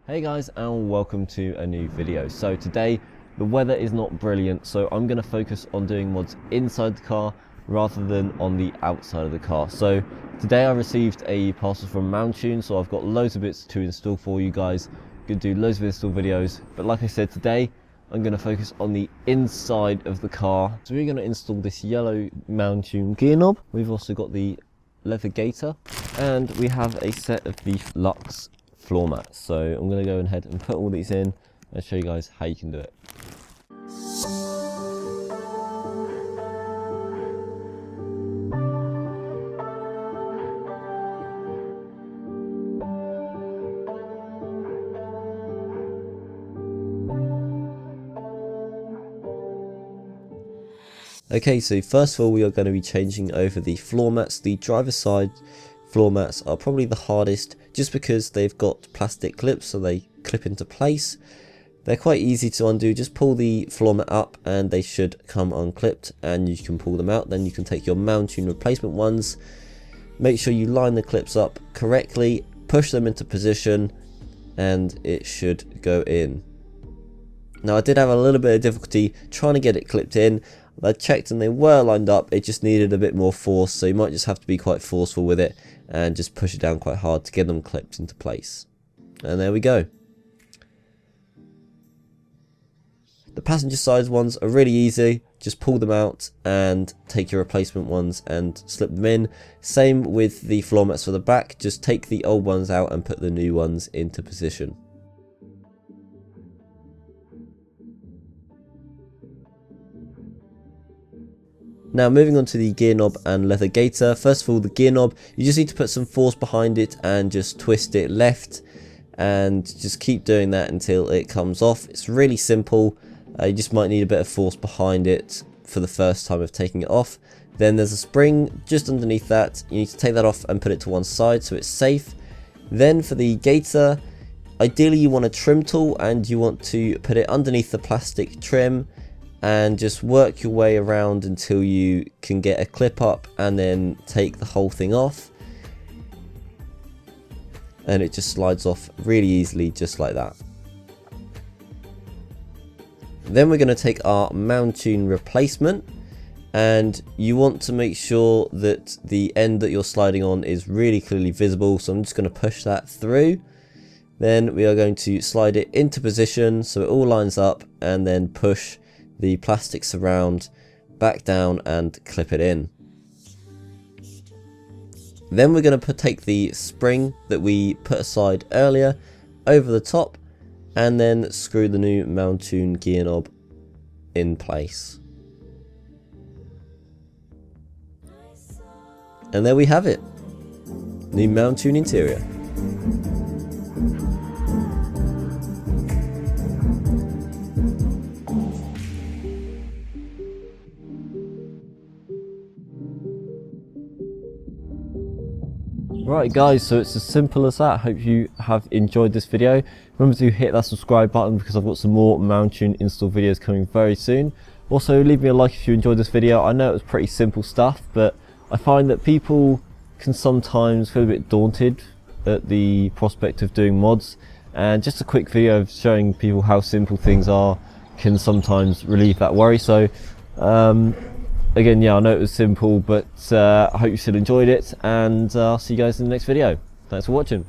Hey guys, and welcome to a new video. So today the weather is not brilliant, so I'm going to focus on doing mods inside the car rather than on the outside of the car. So today I received a parcel from Mountune, so I've got loads of bits to install for you guys. Going to do loads of install videos, but like I said, today I'm going to focus on the inside of the car. So we're going to install this yellow Mountune gear knob. We've also got the leather gaiter, and we have a set of the Lux floor mats. So I'm going to go ahead and put all these in and show you guys how you can do it. Okay, so first of all we are going to be changing over the floor mats. The driver's side floor mats are probably the hardest just because they've got plastic clips, so they clip into place. They're quite easy to undo. Just pull the floor mat up and they should come unclipped, and you can pull them out. Then you can take your Mountune replacement ones, make sure you line the clips up correctly, push them into position, and it should go in. Now I did have a little bit of difficulty trying to get it clipped in. I checked and they were lined up, it just needed a bit more force, so you might just have to be quite forceful with it and just push it down quite hard to get them clipped into place. And there we go. The passenger side ones are really easy, just pull them out and take your replacement ones and slip them in. Same with the floor mats for the back, just take the old ones out and put the new ones into position. Now moving on to the gear knob and leather gaiter. First of all, the gear knob, you just need to put some force behind it and just twist it left, and just keep doing that until it comes off. It's really simple. You just might need a bit of force behind it for the first time of taking it off. Then there's a spring just underneath that. You need to take that off and put it to one side so it's safe. Then for the gaiter, ideally you want a trim tool and you want to put it underneath the plastic trim and just work your way around until you can get a clip up, and then take the whole thing off, and it just slides off really easily just like that. Then we're going to take our Mountune replacement, and you want to make sure that the end that you're sliding on is really clearly visible, so I'm just going to push that through. Then we are going to slide it into position so it all lines up, and then push the plastic surround back down and clip it in. Then we're going to take the spring that we put aside earlier over the top, and then screw the new Mountune gear knob in place. And there we have it, new Mountune interior. Right guys, so it's as simple as that. Hope you have enjoyed this video. Remember to hit that subscribe button because I've got some more Mountune install videos coming very soon. Also leave me a like if you enjoyed this video. I know it was pretty simple stuff, but I find that people can sometimes feel a bit daunted at the prospect of doing mods, and just a quick video of showing people how simple things are can sometimes relieve that worry. So again, yeah, I know it was simple, but I hope you still enjoyed it, and I'll see you guys in the next video. Thanks for watching.